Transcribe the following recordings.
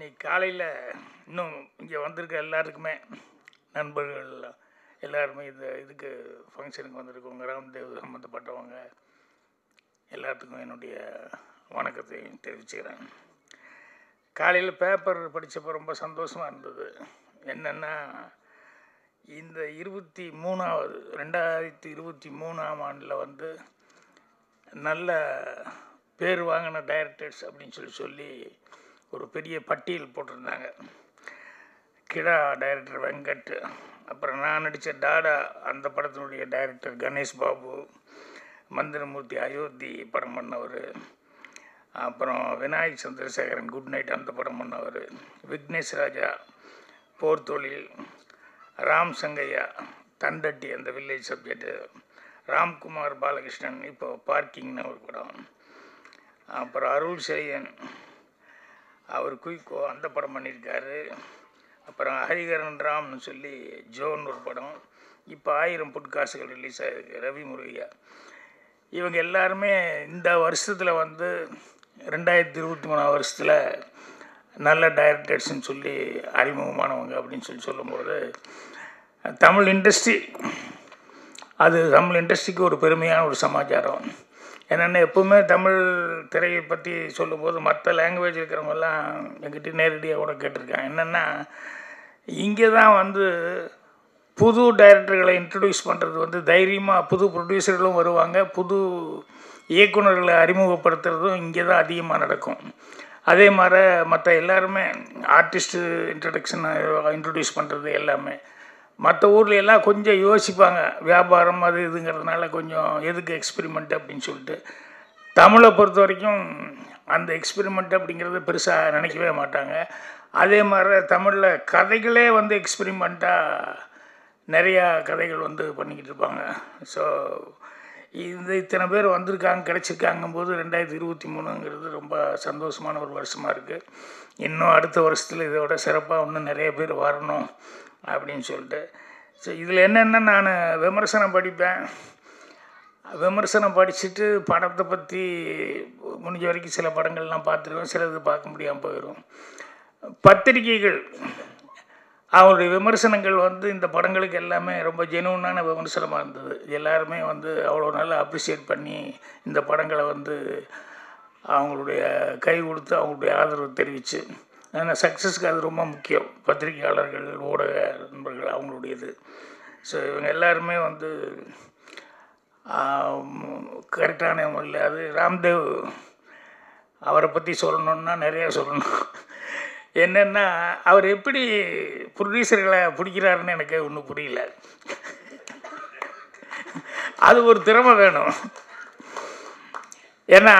இன்னைக்கு காலையில் இன்னும் இங்கே வந்திருக்க எல்லாருக்குமே நண்பர்கள் எல்லாருமே இதுக்கு ஃபங்க்ஷனுக்கு வந்திருக்கவங்க ராம்தேவ் சம்மந்தப்பட்டவங்க எல்லாத்துக்கும் என்னுடைய வணக்கத்தை தெரிவிச்சுக்கிறேன். காலையில் பேப்பர் படித்தப்போ ரொம்ப சந்தோஷமாக இருந்தது. என்னென்னா இந்த 2023ஆம் ஆண்டில் நல்ல பேர் வாங்கின டைரக்டர்ஸ் அப்படின்னு சொல்லி ஒரு பெரிய பட்டியல் போட்டிருந்தாங்க. கிடா டைரக்டர் வெங்கட், அப்புறம் நான் நடித்த டாடா அந்த படத்தினுடைய டைரக்டர் கணேஷ் பாபு, மந்திரமூர்த்தி அயோத்தி படம் பண்ணவர், அப்புறம் விநாயக் சந்திரசேகரன் குட் நைட் அந்த படம் பண்ணவர், விக்னேஷ் ராஜா போர் தொழில், ராம் சங்கையா தண்டட்டி அந்த வில்லேஜ் சப்ஜெக்டு, ராம்குமார் பாலகிருஷ்ணன் இப்போ பார்க்கிங்னு ஒரு படம், அப்புறம் அருள் செழியன் அவர் குயிக்கோ அந்த படம் பண்ணியிருக்காரு, அப்புறம் ஹரிகரன் ராம்னு சொல்லி ஜோன் ஒரு படம், இப்போ 1000 பொட்காசுகள் ரிலீஸ் ஆகிருக்கு ரவி முருகையா. இவங்க எல்லாருமே இந்த வருஷத்தில் 2023 வருஷத்தில் நல்ல டைரக்டர்ஸ்ன்னு சொல்லி அறிமுகமானவங்க அப்படின்னு சொல்லும்போது தமிழ் இண்டஸ்ட்ரிக்கு ஒரு பெருமையான ஒரு சமாச்சாரம். என்னென்னா எப்போவுமே தமிழ் திரையை பற்றி சொல்லும்போது மற்ற லாங்குவேஜ் இருக்கிறவங்கெல்லாம் என்கிட்ட நேரடியாக கூட கேட்டிருக்காங்க. என்னென்னா இங்கே தான் புது டைரக்டர்களை இன்ட்ரடியூஸ் பண்ணுறது தைரியமாக புது ப்ரொடியூசர்களும் வருவாங்க, புது இயக்குநர்களை அறிமுகப்படுத்துறதும் இங்கே தான் அதிகமாக நடக்கும். அதே மாதிரி மற்ற எல்லாருமே ஆர்டிஸ்ட்டு இன்ட்ரடியூஸ் பண்ணுறது எல்லாமே மற்ற ஊரில் எல்லாம் கொஞ்சம் யோசிப்பாங்க, வியாபாரம் அது இதுங்கிறதுனால கொஞ்சம் எதுக்கு எக்ஸ்பெரிமெண்ட் அப்படின்னு சொல்லிட்டு. தமிழை பொறுத்த வரைக்கும் அந்த எக்ஸ்பெரிமெண்ட் அப்படிங்கிறது பெருசாக நினைக்கவே மாட்டாங்க. அதே மாதிரி தமிழில் கதைகளே எக்ஸ்பெரிமெண்ட்டாக நிறையா கதைகள் பண்ணிக்கிட்டு இருப்பாங்க. ஸோ இத்தனை பேர் வந்திருக்காங்க கிடச்சிருக்காங்கும்போது 2023ங்கிறது ரொம்ப சந்தோஷமான ஒரு வருஷமாக இருக்குது. இன்னும் அடுத்த வருஷத்தில் இதோட சிறப்பாக இன்னும் நிறைய பேர் வரணும் அப்படின்னு சொல்லிட்டு. ஸோ இதில் என்னென்னா நான் விமர்சனம் படிப்பேன், விமர்சனம் படிச்சுட்டு படத்தை பற்றி முடிஞ்ச வரைக்கும் சில படங்கள்லாம் பார்த்துருவேன், சிலது பார்க்க முடியாமல் போயிடும். பத்திரிகைகள் அவருடைய விமர்சனங்கள் இந்த படங்களுக்கு எல்லாமே ரொம்ப ஜெனுவனான விமர்சனமாக இருந்தது. எல்லாருமே அவ்வளோ நல்லா அப்ரிஷியேட் பண்ணி இந்த படங்களை அவங்களுடைய கை கொடுத்து அவங்களுடைய ஆதரவு தெரிவித்து, ஏன்னா சக்ஸஸ்க்கு அது ரொம்ப முக்கியம். பத்திரிகையாளர்கள், ஊடக நண்பர்கள் அவங்களுடையது. ஸோ இவங்க எல்லாருமே கரெக்டான முறையில் அது ராம்தேவ் அவரை பற்றி சொல்லணுன்னா நிறையா சொல்லணும். என்னென்னா அவர் எப்படி ப்ரொடியூசர்களை பிடிக்கிறாருன்னு எனக்கு ஒன்றும் புரியல. அது ஒரு திறமை வேணும். ஏன்னா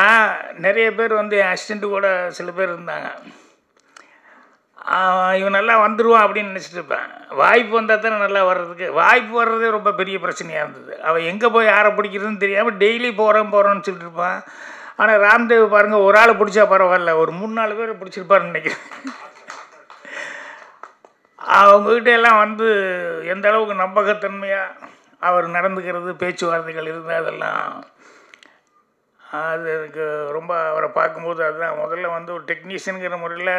நிறைய பேர் என் அசிஸ்டண்ட்டு கூட சில பேர் இருந்தாங்க, இவன் நல்லா வந்துடுவான் அப்படின்னு நினச்சிட்டு இருப்பேன். வாய்ப்பு வந்தால் தானே நல்லா வர்றதுக்கு, வாய்ப்பு வர்றதே ரொம்ப பெரிய பிரச்சனையாக இருந்தது. அவன் எங்கே போய் யாரை பிடிக்கிறதுன்னு தெரியாமல் டெய்லி போகிறோன்னு சொல்லிட்டு இருப்பான். ஆனால் ராம்தேவ் பாருங்கள், ஒரு ஆள் பிடிச்சா பரவாயில்ல, ஒரு 3-4 பேர் பிடிச்சிருப்பாருன்னு நினைக்கிறேன். அவங்ககிட்ட எல்லாம் எந்த அளவுக்கு நம்பகத்தன்மையாக அவர் நடந்துக்கிறது, பேச்சுவார்த்தைகள் இருந்தால் அதெல்லாம் அது எனக்கு ரொம்ப அவரை பார்க்கும்போது அதுதான் முதல்ல ஒரு டெக்னீஷியனுங்கிற முறையில்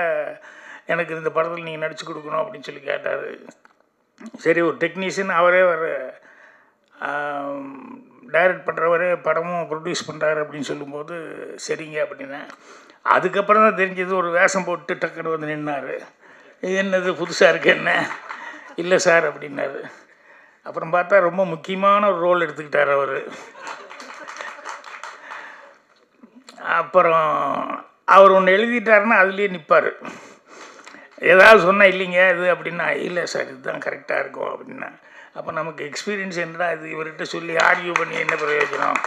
எனக்கு இந்த படத்தில் நீங்கள் நடித்து கொடுக்கணும் அப்படின்னு சொல்லி கேட்டார். சரி, ஒரு டெக்னீஷியன் அவரே டைரக்ட் பண்ணுறவரே படமும் ப்ரொடியூஸ் பண்ணுறாரு அப்படின்னு சொல்லும்போது சரிங்க அப்படின்னா, அதுக்கப்புறம் தான் தெரிஞ்சது ஒரு வேஷம் போட்டு டக்குன்னு நின்னார். இது என்னது புதுசாக இருக்கு என்ன? இல்லை சார் அப்படின்னாரு. அப்புறம் பார்த்தா ரொம்ப முக்கியமான ஒரு ரோல் எடுத்துக்கிட்டார் அவர். அப்புறம் அவர் ஒன்று எழுதிட்டாருன்னா அதுலேயே நிற்பார். ஏதாவது சொன்னால் இல்லைங்க இது அப்படின்னா, இல்லை சார் இதுதான் கரெக்டாக இருக்கும் அப்படின்னா, அப்போ நமக்கு எக்ஸ்பீரியன்ஸ் என்னடா இது, இவர்கிட்ட சொல்லி ஆர்கியூ பண்ணி என்ன பிரயோஜனம்?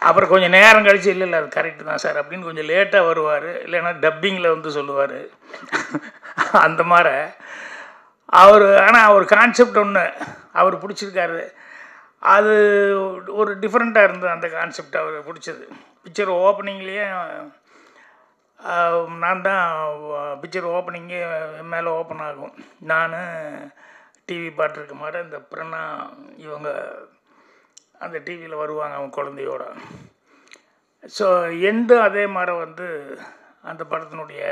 அப்புறம் கொஞ்சம் நேரம் கழிச்சு இல்லை அது கரெக்டு தான் சார் அப்படின்னு கொஞ்சம் லேட்டாக வருவார், இல்லைன்னா டப்பிங்கில் சொல்லுவார். அந்த மாதிரி ஆனால் அவர் கான்செப்ட் ஒன்று அவர் பிடிச்சிருக்காரு. அது ஒரு டிஃப்ரெண்ட்டாக இருந்தது அந்த கான்செப்ட் அவர் பிடிச்சது. பிக்சர் ஓப்பனிங்லேயே நான் தான் பிக்சர் ஓப்பனிங்கே மேலே ஓப்பன் ஆகும். நான் டிவி பார்த்துருக்க மாதிரி இந்த பிரணா இவங்க அந்த டிவியில் வருவாங்க அவங்க குழந்தையோட. ஸோ எண்டும் அதே மாதிரி அந்த படத்தினுடைய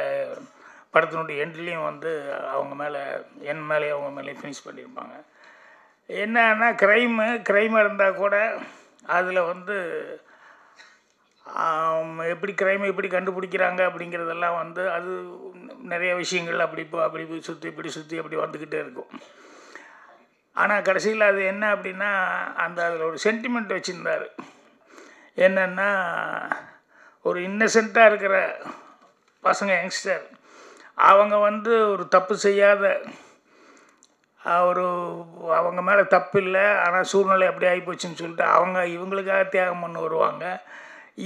படத்தினுடைய எண்ட்லேயும் வந்து அவங்க மேலே என் மேலேயும் அவங்க மேலேயும் ஃபினிஷ் பண்ணியிருப்பாங்க. என்னன்னா க்ரைமாக இருந்தால் கூட அதில் வந்து எப்படி க்ரைமை எப்படி கண்டுபிடிக்கிறாங்க அப்படிங்கிறதெல்லாம் வந்து அது நிறைய விஷயங்கள் அப்படி சுற்றி அப்படி வந்துக்கிட்டே இருக்கும். ஆனால் கடைசியில் அது என்ன அப்படின்னா அதில் ஒரு சென்டிமெண்ட் வச்சுருந்தார். என்னென்னா ஒரு இன்னசென்ட்டாக இருக்கிற பசங்க யங்ஸ்டர் அவங்க வந்து ஒரு தப்பு செய்யாத அவங்க மேலே தப்பு இல்லை, ஆனால் சூழ்நிலை அப்படி ஆகிப்போச்சுன்னு சொல்லிட்டு அவங்க இவங்களுக்காக தியாகம் பண்ண வருவாங்க,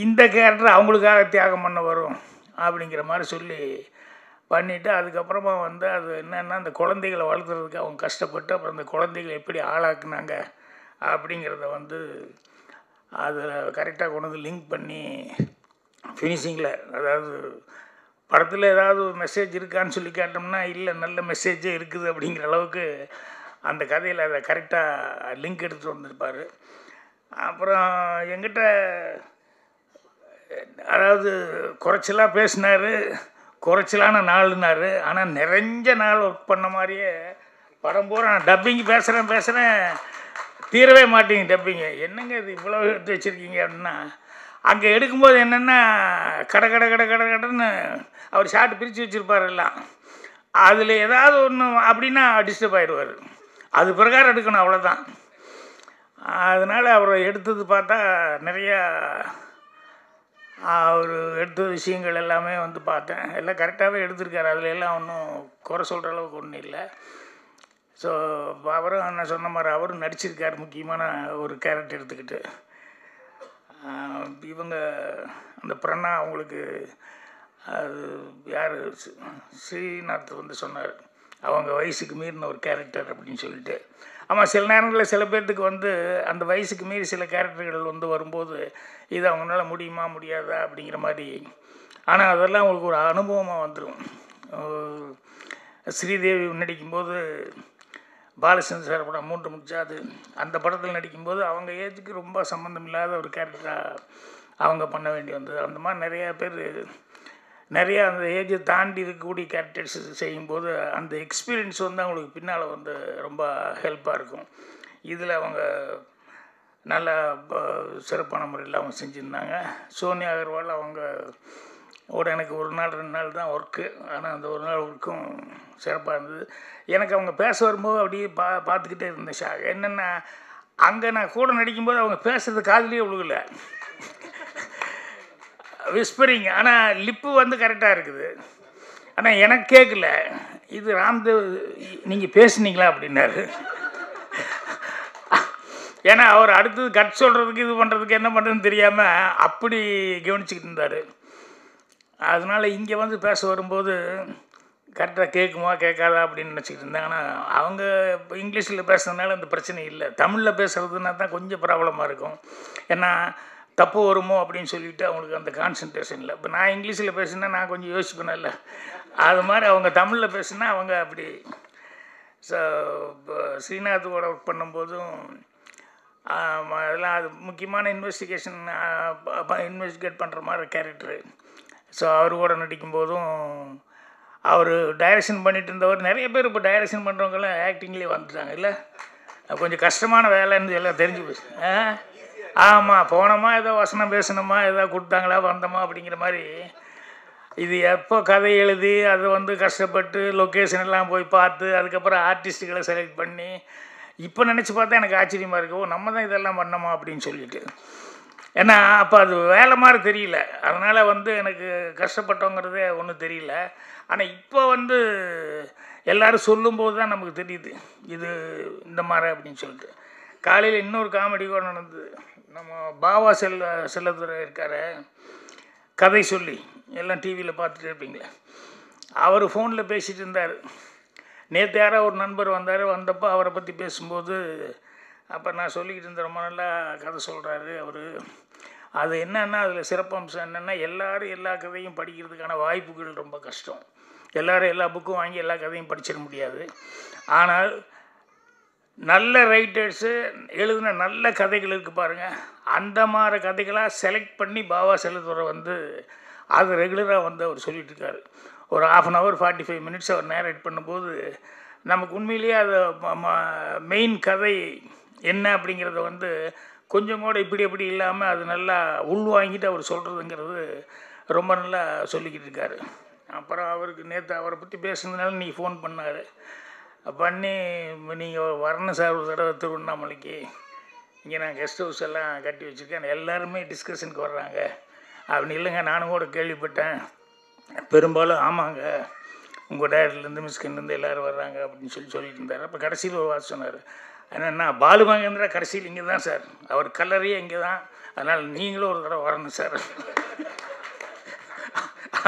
இந்த கேரக்டர் அவங்களுக்காக தியாகம் பண்ண வரும் அப்படிங்கிற மாதிரி சொல்லி பண்ணிவிட்டு அதுக்கப்புறமா வந்து அது என்னென்னா அந்த குழந்தைகளை வளர்த்துறதுக்கு அவங்க கஷ்டப்பட்டு அப்புறம் அந்த குழந்தைகளை எப்படி ஆளாக்குனாங்க அப்படிங்கிறத வந்து அதில் கரெக்டாக கொண்டு வந்து லிங்க் பண்ணி ஃபினிஷிங்கில், அதாவது படத்தில் ஏதாவது ஒரு மெசேஜ் இருக்கான்னு சொல்லி கேட்டோம்னா இல்லை நல்ல மெசேஜே இருக்குது அப்படிங்கிற அளவுக்கு அந்த கதையில் அதை கரெக்டாக லிங்க் எடுத்துகிட்டு வந்திருப்பார். அப்புறம் எங்கிட்ட அதாவது குறைச்சலாக பேசினார், குறைச்சலான நாள்னார். ஆனால் நிறைஞ்ச நாள் ஒர்க் பண்ண மாதிரியே படம் பூரா நான் டப்பிங் பேசுகிறேன் தீரவே மாட்டேங்க டப்பிங்கு. என்னங்க இது இவ்வளோ எடுத்து வச்சுருக்கீங்க அப்படின்னா அங்கே எடுக்கும்போது என்னென்னா கடன்னு அவர் ஷார்ட் பிரித்து வச்சுருப்பார் எல்லாம். அதில் ஏதாவது ஒன்று அப்படின்னா டிஸ்டர்ப் ஆகிடுவார். அது பிரகாரம் எடுக்கணும், அவ்வளோதான். அதனால் அவரை எடுத்தது பார்த்தா நிறையா அவர் எடுத்த விஷயங்கள் எல்லாமே வந்து பார்த்தேன், எல்லாம் கரெக்டாகவே எடுத்திருக்காரு. அதில் எல்லாம் ஒன்றும் குறை சொல்கிற அளவுக்கு ஒன்றும் இல்லை. ஸோ அவரும் என்ன சொன்ன மாதிரி அவரும் நடிச்சிருக்கார் முக்கியமான ஒரு கேரக்டர் எடுத்துக்கிட்டு. இவங்க அந்த பிரணா அவங்களுக்கு அது யார் ஸ்ரீநாத் வந்து சொன்னார் அவங்க வயசுக்கு மீறின ஒரு கேரக்டர் அப்படின்னு சொல்லிட்டு. ஆமாம், சில நேரங்களில் சில பேர்த்துக்கு வந்து அந்த வயசுக்கு மீறி சில கேரக்டர்கள் வந்து வரும்போது இது அவங்களால முடியுமா முடியாதா அப்படிங்கிற மாதிரி. ஆனால் அதெல்லாம் அவங்களுக்கு ஒரு அனுபவமாக வந்துடும். ஸ்ரீதேவி நடிக்கும்போது பாலச்சந்திர சார் படம் 3 முடிச்சாது, அந்த படத்தில் நடிக்கும்போது அவங்க ஏஜுக்கு ரொம்ப சம்மந்தம் இல்லாத ஒரு கேரக்டராக அவங்க பண்ண வேண்டி வந்தது. அந்த மாதிரி நிறையா பேர் நிறையா அந்த ஏஜை தாண்டி இருக்கக்கூடிய கேரக்டர்ஸ் செய்யும்போது அந்த எக்ஸ்பீரியன்ஸ் வந்து அவங்களுக்கு பின்னால் வந்து ரொம்ப ஹெல்ப்பாக இருக்கும். இதில் அவங்க நல்லா சிறப்பான முறையில் அவங்க செஞ்சுருந்தாங்க. சோனியா அகர்வால் அவங்க எனக்கு 1 நாள் 2 நாள் தான் ஒர்க்கு, ஆனால் அந்த 1 நாள் ஒர்க்கும் சிறப்பாக இருந்தது. எனக்கு அவங்க பேச வரும்போது அப்படியே பார்த்துக்கிட்டே இருந்தேன். என்னென்னா அங்கே நான் கூட நடிக்கும்போது அவங்க பேசுகிறது காதுலேயே விழுகலை, விஸ்பரிங். ஆனால் லிப்பு வந்து கரெக்டாக இருக்குது, ஆனால் எனக்கு கேட்கல. இது ராம்தேவ் நீங்கள் பேசுனீங்களா அப்படின்னாரு. ஏன்னா அவர் அடுத்தது கட் சொல்கிறதுக்கு இது பண்ணுறதுக்கு என்ன பண்ணுறதுன்னு தெரியாமல் அப்படி கவனிச்சிக்கிட்டு இருந்தார். அதனால் இங்கே வந்து பேச வரும்போது கரெக்டாக கேட்குமா கேட்காதா அப்படின்னு நினச்சிக்கிட்டு இருந்தேன். ஆனால் அவங்க இப்போ இங்கிலீஷில் பேசுறதுனால அந்த பிரச்சனை இல்லை. தமிழில் பேசுகிறதுனா தான் கொஞ்சம் ப்ராப்ளமாக இருக்கும். ஏன்னா தப்பு வருமோ அப்படின்னு சொல்லிவிட்டு அவங்களுக்கு அந்த கான்சன்ட்ரேஷன் இல்லை. இப்போ நான் இங்கிலீஷில் பேசுனா நான் கொஞ்சம் யோசிப்பேன்ல, அது மாதிரி அவங்க தமிழில் பேசுனா அவங்க அப்படி. ஸோ இப்போ ஸ்ரீநாத்தோட ஒர்க் பண்ணும்போதும் அதெல்லாம் அது முக்கியமான இன்வெஸ்டிகேட் பண்ணுற மாதிரி கேரக்டரு. ஸோ அவர் கூட நடிக்கும்போதும் அவர் டைரக்ஷன் பண்ணிட்டு இருந்தவர். நிறைய பேர் இப்போ டைரக்ஷன் பண்ணுறவங்கெல்லாம் ஆக்டிங்லேயே வந்துட்டாங்க இல்லை, கொஞ்சம் கஷ்டமான வேலைன்னு எல்லாம் தெரிஞ்சு போச்சு. ஆமாம், போனோமா ஏதோ வசனம் பேசணுமா ஏதோ கொடுத்தாங்களா வந்தோமா அப்படிங்கிற மாதிரி. இது எப்போ கதை எழுதி அதை வந்து கஷ்டப்பட்டு லொக்கேஷன் எல்லாம் போய் பார்த்து அதுக்கப்புறம் ஆர்டிஸ்ட்டுகளை செலக்ட் பண்ணி இப்போ நினச்சி பார்த்தா எனக்கு ஆச்சரியமாக இருக்குது, ஓ நம்ம தான் இதெல்லாம் பண்ணோமா அப்படின்னு சொல்லிட்டு. ஏன்னா அப்போ அது வேலை மாதிரி தெரியல, அதனால் வந்து எனக்கு கஷ்டப்பட்டோங்கிறதே ஒன்றும் தெரியல. ஆனால் இப்போ வந்து எல்லோரும் சொல்லும்போது தான் நமக்கு தெரியுது இது இந்த மாதிரி அப்படின்னு சொல்லிட்டு. காலையில் இன்னொரு காமெடி கூட நடந்தது. நம்ம பாவா செல்லதுரை இருக்கார், கதை சொல்லி எல்லாம் டிவியில் பார்த்துட்டு இருப்பீங்களே, அவர் ஃபோனில் பேசிகிட்டு இருந்தார். நேற்று யாரோ ஒரு நண்பர் வந்தப்போ அவரை பற்றி பேசும்போது அப்போ நான் சொல்லிக்கிட்டு இருந்தேன், ரொம்ப நல்லா கதை சொல்கிறாரு அவர். அது என்னென்னா அதில் சிறப்பம்சம் என்னென்னா எல்லோரும் எல்லா கதையும் படிக்கிறதுக்கான வாய்ப்புகள் ரொம்ப கஷ்டம். எல்லோரும் எல்லா புக்கும் வாங்கி எல்லா கதையும் படிச்சிட முடியாது. ஆனால் நல்ல ரைட்டர்ஸு எழுதின நல்ல கதைகள் இருக்குது பாருங்கள், அந்த மாதிரி கதைகளாக செலக்ட் பண்ணி பாவா செல்லதுரை வந்து அது ரெகுலராக வந்து அவர் சொல்லிகிட்ருக்காரு. ஒரு 1/2 hour 45 minutes அவர் நேரேட் பண்ணும்போது நமக்கு உண்மையிலேயே அது மெயின் கதை என்ன அப்படிங்கிறத வந்து கொஞ்சம் கூட இப்படி இல்லாமல் அது நல்லா உள்வாங்கிட்டு அவர் சொல்கிறதுங்கிறது ரொம்ப நல்லா சொல்லிக்கிட்டு இருக்காரு. அப்புறம் அவருக்கு நேற்று அவரை பற்றி பேசுனதுனால நீ ஃபோன் பண்ணார். பண்ணி நீங்கள் வரணும் சார் ஒரு தடவை திருவண்ணாமலைக்கு, இங்கே நான் கெஸ்ட் ஹவுஸ் எல்லாம் கட்டி வச்சுருக்கேன், எல்லாருமே டிஸ்கஷனுக்கு வர்றாங்க அப்படின்னு. இல்லைங்க நானும் கூட கேள்விப்பட்டேன், பெரும்பாலும் ஆமாங்க உங்கள் டேரக்டர்லேருந்து மிஸ்கின்லேருந்து எல்லோரும் வர்றாங்க அப்படின்னு சொல்லிட்டு இருந்தார். அப்போ கடைசியில் ஒரு வார்த்தை சொன்னார், என்னென்னா பாலு மகேந்திரா கடைசியில் இங்கே தான் சார், அவர் கல்லறையே இங்கே தான், அதனால் நீங்களும் ஒரு தடவை வரணும் சார்.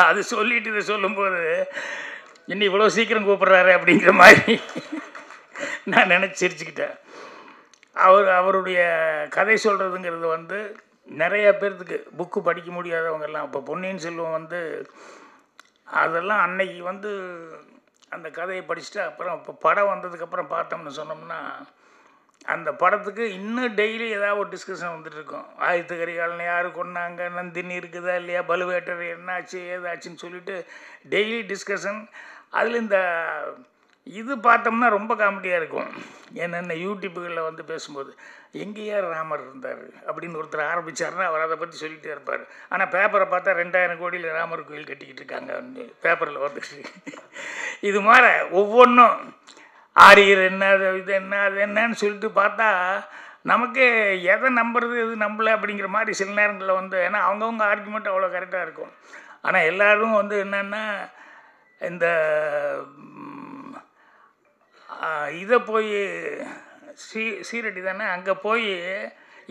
அது சொல்லிட்டு இதை சொல்லும்போது இன்னும் இவ்வளோ சீக்கிரம் கூப்பிட்றாரு அப்படிங்கிற மாதிரி நான் நினச்சி சிரிச்சுக்கிட்டேன். அவருடைய கதை சொல்கிறதுங்கிறது வந்து நிறைய பேர்த்துக்கு புக்கு படிக்க முடியாதவங்கெல்லாம், இப்போ பொன்னியின் செல்வம் வந்து அதெல்லாம் அன்னைக்கு வந்து அந்த கதையை படிச்சுட்டு அப்புறம் இப்போ படம் வந்ததுக்கப்புறம் பார்த்தோம்னு சொன்னோம்னா அந்த படத்துக்கு இன்னும் டெய்லி ஏதாவது ஒரு டிஸ்கஷன் வந்துட்டு இருக்கும். ஆயுத கரிகாலனை யார் கொண்டாங்க, நந்தினி இருக்குதா இல்லையா, பலுவேட்டர் என்னாச்சு ஏதாச்சுன்னு சொல்லிட்டு டெய்லி டிஸ்கஷன். அதில் இந்த இது பார்த்தோம்னா ரொம்ப காமெடியாக இருக்கும். என்னென்ன யூடியூப்புகளில் வந்து பேசும்போது எங்கேயா ராமர் இருந்தார் அப்படின்னு ஒருத்தர் ஆரம்பித்தார்னா அவர் அதை பற்றி சொல்லிகிட்டே இருப்பார். ஆனால் பேப்பரை பார்த்தா 2000 கோடியில் ராமர் கோயில் கட்டிக்கிட்டு இருக்காங்க பேப்பரில் வந்துட்டு. இது மாதிரி ஒவ்வொன்றும் ஆரியர் என்ன இது என்ன அது என்னன்னு சொல்லிட்டு பார்த்தா நமக்கு எதை நம்புறது எது நம்பலை அப்படிங்கிற மாதிரி சில நேரங்களில் வந்து, ஏன்னா அவங்கவுங்க ஆர்குமெண்ட் அவ்வளோ கரெக்டாக இருக்கும். ஆனால் எல்லோரும் வந்து என்னென்னா இந்த இதை போய் சீரடி தானே அங்கே போய்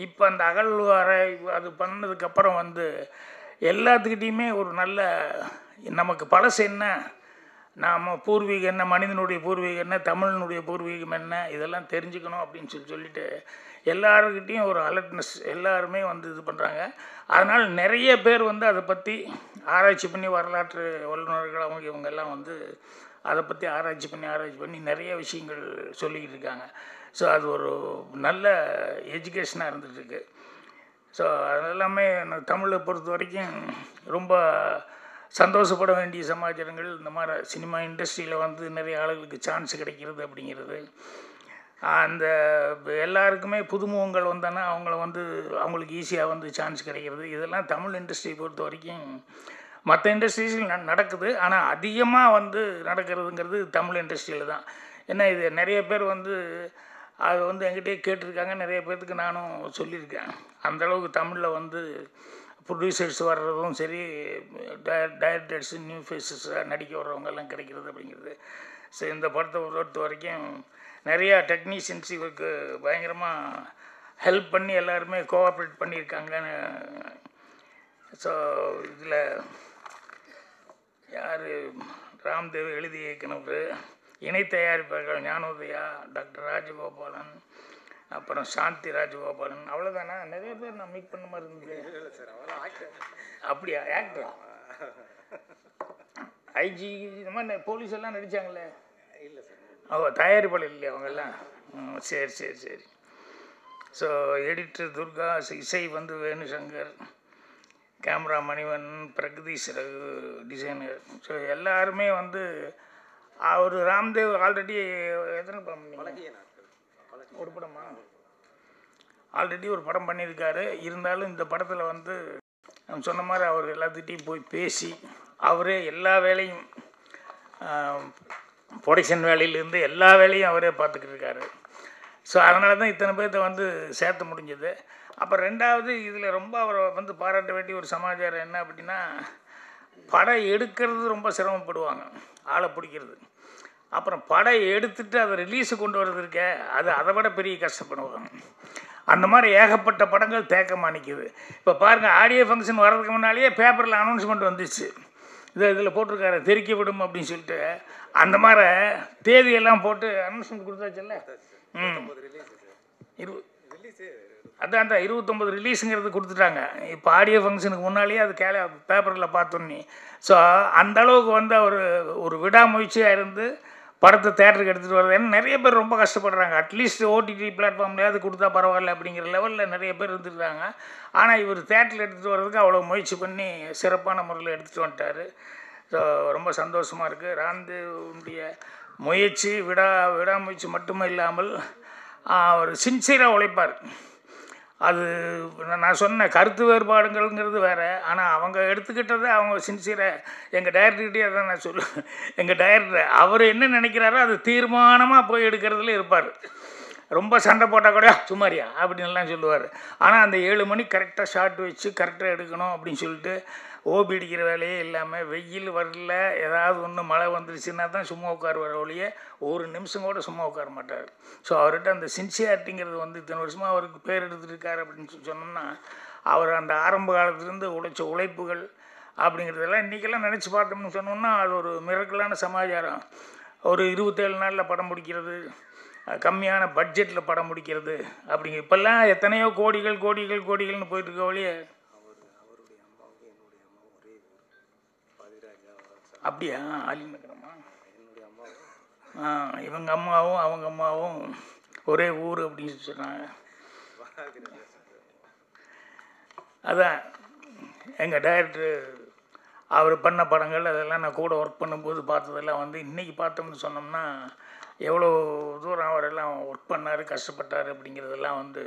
இப்போ அந்த அகழ்வாரை அது பண்ணதுக்கப்புறம் வந்து எல்லாத்துக்கிட்டேயுமே ஒரு நல்ல நமக்கு பழசு என்ன, நாம் பூர்வீகம் என்ன, மனிதனுடைய பூர்வீகம் என்ன, தமிழனுடைய பூர்வீகம் என்ன, இதெல்லாம் தெரிஞ்சுக்கணும் அப்படின்னு சொல்லிட்டு எல்லாருக்கிட்டேயும் ஒரு அலர்ட்னஸ் எல்லாருமே வந்து இது பண்ணுறாங்க. அதனால் நிறைய பேர் வந்து அதை பற்றி ஆராய்ச்சி பண்ணி வரலாற்று வல்லுநர்கள் அவங்க இவங்கெல்லாம் வந்து அதை பற்றி ஆராய்ச்சி பண்ணி நிறைய விஷயங்கள் சொல்லிக்கிட்டு இருக்காங்க. ஸோ அது ஒரு நல்ல எஜுகேஷனாக இருந்துகிட்ருக்கு. ஸோ அதெல்லாமே தமிழை பொறுத்த வரைக்கும் ரொம்ப சந்தோஷப்பட வேண்டிய சமாச்சாரங்கள். இந்த மாதிரி சினிமா இண்டஸ்ட்ரியில் வந்து நிறைய ஆளுகளுக்கு சான்ஸ் கிடைக்கிறது அப்படிங்கிறது, அந்த எல்லாருக்குமே புதுமுகங்கள் வந்தானா அவங்கள வந்து அவங்களுக்கு ஈஸியாக வந்து சான்ஸ் கிடைக்கிறது, இதெல்லாம் தமிழ் இண்டஸ்ட்ரியை பொறுத்த வரைக்கும் மற்ற இண்டஸ்ட்ரீஸில் நடக்குது. ஆனால் அதிகமாக வந்து நடக்கிறதுங்கிறது தமிழ் இண்டஸ்ட்ரியில் தான். ஏன்னா இது நிறைய பேர் வந்து அது வந்து என்கிட்டயே கேட்டிருக்காங்க, நிறைய பேர்த்துக்கு நானும் சொல்லியிருக்கேன். அந்தளவுக்கு தமிழில் வந்து ப்ரொடியூசர்ஸ் வர்றதும் சரி, டைரக்டர்ஸ் நியூ ஃபேஸஸாக நடிக்க வர்றவங்கெல்லாம் கிடைக்கிறது அப்படிங்கிறது. ஸோ இந்த படத்தை பொறுத்த வரைக்கும் நிறையா டெக்னீஷியன்ஸ் இவருக்கு பயங்கரமாக ஹெல்ப் பண்ணி எல்லாருமே கோஆப்ரேட் பண்ணியிருக்காங்கன்னு. ஸோ இதில் யார் ராம்தேவ் எழுதி இயக்குனவர், இணை தயாரிப்பாளர்கள் ஞானோதயா, டாக்டர் ராஜகோபாலன், அப்புறம் சாந்தி ராஜகோபாலன், அவ்வளோதானா? நிறைய பேர் நான் மீட் பண்ண மாதிரி இருந்தது. அப்படியா? ஆக்டரா? ஐஜி இந்த மாதிரி போலீஸ் எல்லாம் நடித்தாங்களே? இல்லை சார். தயாரிப்பாளர் இல்லையா அவங்கெல்லாம்? சரி. ஸோ எடிட்டர் துர்கா, இசை வந்து Venushankar, camera மணிவன், Pragadeesh Raghu, designer. So எல்லாருமே வந்து அவர் ராம்தேவ் ஆல்ரெடி எத்தனை படம் பண்ணீங்க? ஒரு படமா? ஆல்ரெடி ஒரு படம் பண்ணியிருக்காரு. இருந்தாலும் இந்த படத்தில் வந்து நம்ம சொன்ன மாதிரி அவர் எல்லாத்துக்கிட்டையும் போய் பேசி அவரே எல்லா வேலையும் ப்ரொடக்ஷன் வேலையிலேருந்து எல்லா வேலையும் அவரே பார்த்துக்கிட்டு இருக்காரு. ஸோ அதனால தான் இத்தனை பேர்த்த வந்து சேர்த்த முடிஞ்சது. அப்புறம் ரெண்டாவது இதில் ரொம்ப அவரை வந்து பாராட்ட வேண்டிய ஒரு சமாச்சாரம் என்ன அப்படின்னா, படம் எடுக்கிறது ரொம்ப சிரமப்படுவாங்க, ஆளை பிடிக்கிறது. அப்புறம் படம் எடுத்துட்டு அதை ரிலீஸு கொண்டு வர்றது இருக்க, அது அதை விட பெரிய கஷ்டப்படுவாங்க. அந்த மாதிரி ஏகப்பட்ட படங்கள் தேக்கமாக நிற்கிது. இப்போ பாருங்கள், ஆடியோ ஃபங்க்ஷன் வர்றதுக்கு முன்னாலேயே பேப்பரில் அனௌன்ஸ்மெண்ட் வந்துச்சு, இதில் போட்டிருக்காரு தெரிக்க விடும் அப்படின்னு சொல்லிட்டு. அந்த மாதிரி தேதியெல்லாம் போட்டு அனௌன்ஸ்மெண்ட் கொடுத்தாச்சுல்ல. அதான் 29 ரிலீஸுங்கிறது கொடுத்துட்டாங்க. இப்போ ஆடியோ ஃபங்க்ஷனுக்கு முன்னாலேயே அது பேப்பரில் பார்த்தோன்னே. ஸோ அந்தளவுக்கு வந்து அவர் ஒரு விடாமுயற்சியாக இருந்து படத்தை தேட்டருக்கு எடுத்துகிட்டு வர்றது. ஏன்னா நிறைய பேர் ரொம்ப கஷ்டப்படுறாங்க. அட்லீஸ்ட் ஓடிடி பிளாட்ஃபார்ம்லையாவது கொடுத்தா பரவாயில்ல அப்படிங்கிற லெவலில் நிறைய பேர் இருந்துருக்காங்க. ஆனால் இவர் தேட்டரில் எடுத்துகிட்டு வர்றதுக்கு அவ்வளோ முயற்சி பண்ணி சிறப்பான முறையில் எடுத்துகிட்டு வந்துட்டார். ஸோ ரொம்ப சந்தோஷமாக இருக்குது. ராம்தேவுடைய முயற்சி விடாமுயற்சி மட்டுமே இல்லாமல் அவர் சின்சியராக உழைப்பார். அது நான் சொன்ன கருத்து வேறுபாடுங்கிறது வேறு. ஆனால் அவங்க எடுத்துக்கிட்டதை அவங்க சின்சியராக எங்கள் டைரக்டர்கிட்டே அதான் நான் சொல்லுவேன். எங்கள் டைரக்டர் அவர் என்ன நினைக்கிறாரோ அது தீர்மானமாக போய் எடுக்கிறதுல இருப்பார். ரொம்ப சண்டை போட்டால் கூட சும்மாரியா அப்படின்லாம் சொல்லுவார். ஆனால் அந்த 7 மணிக்கு கரெக்டாக ஷார்ட் வச்சு கரெக்டாக எடுக்கணும் அப்படின்னு சொல்லிட்டு ஓபி அடிக்கிற வேலையே இல்லாமல் வெயில் வரல ஏதாவது ஒன்று மழை வந்துருச்சுன்னா தான் சும்மா உட்காருவார் ஒழிய ஒரு நிமிஷம் கூட சும்மா உட்கார மாட்டார். ஸோ அவர்கிட்ட அந்த சின்சியாரிட்டிங்கிறது வந்து இத்தனை வருஷமாக அவருக்கு பேர் எடுத்துருக்காரு அப்படின்னு சொன்னோம்னா அவர் அந்த ஆரம்ப காலத்துலேருந்து உழைச்ச உழைப்புகள் அப்படிங்கிறதெல்லாம் இன்றைக்கெல்லாம் நினச்சி பார்த்தோம்னு சொன்னோம்னா அது ஒரு மிரக்கலான சமாச்சாரம். ஒரு 27 நாளில் படம் பிடிக்கிறது, கம்மியான பட்ஜெட்டில் படம் முடிக்கிறது அப்படிங்க. இப்போல்லாம் எத்தனையோ கோடிகள்னு போயிட்டுருக்க வழியே. அப்படியா? ஆலிநகரமா? இவங்க அம்மாவும் அவங்க அம்மாவும் ஒரே ஊர் அப்படின்னு சொன்னாங்க. அதான் எங்கள் டைரக்டர் அவர் பண்ண படங்கள் அதெல்லாம் நான் கூட ஒர்க் பண்ணும்போது பார்த்ததெல்லாம் வந்து இன்றைக்கி பார்த்தோம்னு சொன்னோம்னா எவ்வளோ தூரம் அவரெல்லாம் ஒர்க் பண்ணார், கஷ்டப்பட்டார் அப்படிங்கிறதெல்லாம் வந்து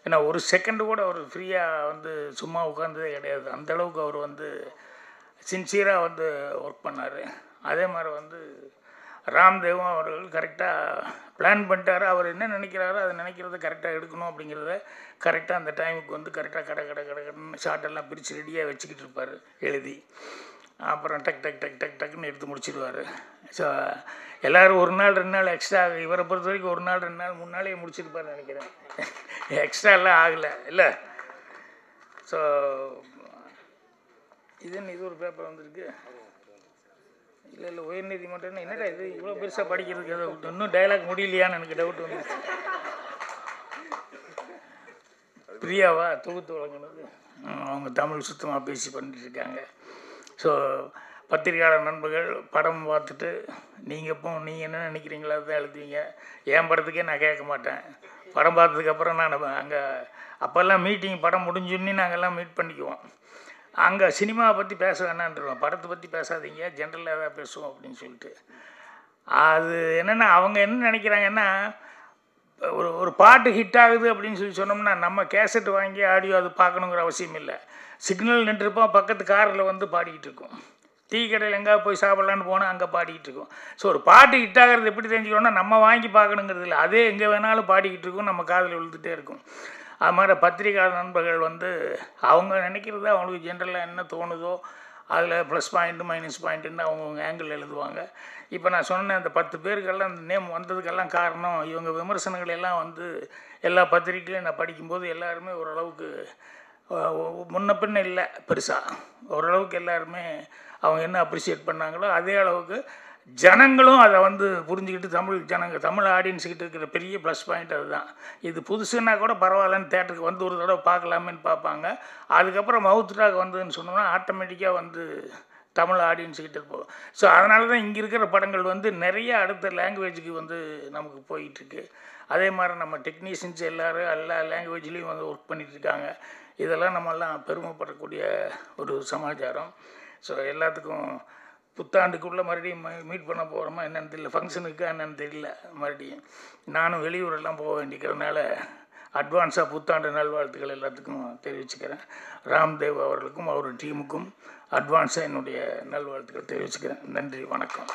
ஏன்னா ஒரு செகண்டு கூட அவர் ஃப்ரீயாக வந்து சும்மா உட்காந்ததே கிடையாது. அந்தளவுக்கு அவர் வந்து சின்சியராக வந்து ஒர்க் பண்ணார். அதே மாதிரி வந்து ராம்தேவும் அவர்கள் கரெக்டாக பிளான் பண்ணிட்டார். அவர் என்ன நினைக்கிறாரோ அதை நினைக்கிறத கரெக்டாக எடுக்கணும் அப்படிங்கிறத கரெக்டாக அந்த டைமுக்கு வந்து கரெக்டாக கடன்னு ஷார்ட்டெல்லாம் பிரித்து ரெடியாக வச்சுக்கிட்டு இருப்பார் எழுதி. அப்புறம் டக்குன்னு எடுத்து முடிச்சிடுவார். ஸோ எல்லோரும் 1 நாள் 2 நாள் எக்ஸ்ட்ரா இவரை பொறுத்த வரைக்கும் 1 நாள் 2 நாள் 3 நாளே முடிச்சிருப்பார்னு நினைக்கிறேன். எக்ஸ்ட்ரா எல்லாம் ஆகலை இல்லை. ஸோ இது ஒரு பேப்பர் வந்திருக்கு. இல்லை உயர்நீதிமன்றம்னு என்னடா இது இவ்வளோ பெருசாக படிக்கிறதுக்கு ஏதோ இன்னும் டைலாக் முடியலையான்னு எனக்கு டவுட் வந்துருச்சு. பிரியாவா தொகுத்து வழங்கினது? அவங்க தமிழ் சுத்தமாக பேசி பண்ணிட்டுருக்காங்க. ஸோ பத்திரிகையாளர் நண்பர்கள் படம் பார்த்துட்டு நீங்கள் என்ன நினைக்கிறீங்களோ அதுதான் எழுதுவீங்க. என் படத்துக்கே நான் கேட்க மாட்டேன். படம் பார்த்ததுக்கப்புறம் நான் அங்கே அப்போல்லாம் மீட்டிங் படம் முடிஞ்சுன்னு நாங்கள்லாம் மீட் பண்ணிக்குவோம். அங்கே சினிமாவை பற்றி பேச வேணான்ருவோம், படத்தை பற்றி பேசாதீங்க, ஜென்ரலாக ஏதாவது பேசுவோம் அப்படின்னு சொல்லிட்டு. அது என்னென்னா அவங்க என்ன நினைக்கிறாங்கன்னா ஒரு பாட்டு ஹிட் ஆகுது அப்படின்னு சொன்னோம்னா நம்ம கேசட் வாங்கி ஆடியோ அது பார்க்கணுங்கிற அவசியம் இல்லை. சிக்னல் நின்றுருப்போம், பக்கத்து காரில் வந்து பாடிக்கிட்டு இருக்கோம். டீ கடையில் எங்கே போய் சாப்பிட்லான்னு போனால் அங்கே பாடிக்கிட்டு இருக்கோம். ஸோ ஒரு பாட்டு ஹிட் ஆகிறது எப்படி தெரிஞ்சுக்கணும்னா நம்ம வாங்கி பார்க்கணுங்கிறது இல்லை, அதே எங்கே வேணாலும் பாடிக்கிட்டு இருக்கோம், நம்ம காதில் விழுந்துகிட்டே இருக்கும். அது மாதிரி பத்திரிகையாளர் நண்பர்கள் வந்து அவங்க நினைக்கிறது அவங்களுக்கு ஜென்ரலாக என்ன தோணுதோ அதில் ப்ளஸ் பாயிண்ட்டு மைனஸ் பாயிண்ட்டுன்னு அவங்கவுங்க ஆங்கிள் எழுதுவாங்க. இப்போ நான் சொன்ன அந்த 10 பேருக்கெல்லாம் அந்த நேம் வந்ததுக்கெல்லாம் காரணம் இவங்க விமர்சனங்கள் எல்லாம் வந்து எல்லா பத்திரிகையிலையும் நான் படிக்கும்போது எல்லாருமே ஓரளவுக்கு முன்ன பின்ன இல்லை பெருசாக, ஓரளவுக்கு எல்லாருமே அவங்க என்ன அப்ரிஷியேட் பண்ணாங்களோ அதே அளவுக்கு ஜனங்களும் அதை வந்து புரிஞ்சுக்கிட்டு தமிழ் ஆடியன்ஸுக்கிட்ட இருக்கிற பெரிய ப்ளஸ் பாயிண்ட் அதுதான். இது புதுசுன்னா கூட பரவாயில்லன்னு தேட்டருக்கு வந்து ஒரு தடவை பார்க்கலாமேன்னு பார்ப்பாங்க. அதுக்கப்புறம் மவுத் டாக் வந்ததுன்னு சொன்னோம்னா ஆட்டோமேட்டிக்காக வந்து தமிழ் ஆடியன்ஸுக்கிட்ட இருப்போம். ஸோ அதனால தான் இங்கே இருக்கிற படங்கள் வந்து நிறைய அடுத்த லாங்குவேஜுக்கு வந்து நமக்கு போயிட்டுருக்கு. அதே மாதிரி நம்ம டெக்னீஷியன்ஸ் எல்லோரும் எல்லா லாங்குவேஜ்லேயும் வந்து ஒர்க் பண்ணிகிட்ருக்காங்க. இதெல்லாம் நம்மெல்லாம் பெருமைப்படக்கூடிய ஒரு சமாச்சாரம். ஸோ எல்லாத்துக்கும் புத்தாண்டுக்குள்ளே மறுபடியும் மீட் பண்ண போகிறோமா என்னென்னு தெரியல, ஃபங்க்ஷனுக்கா என்னென்னு தெரியல. மறுபடியும் நானும் வெளியூரெல்லாம் போக வேண்டிக்கிறதுனால அட்வான்ஸாக புத்தாண்டு நல்வாழ்த்துக்கள் எல்லாத்துக்கும் தெரிவிச்சுக்கிறேன். ராம்தேவ் அவர்களுக்கும் அவர் டீமுக்கும் அட்வான்ஸாக என்னுடைய நல்வாழ்த்துக்கள் தெரிவிச்சுக்கிறேன். நன்றி, வணக்கம்.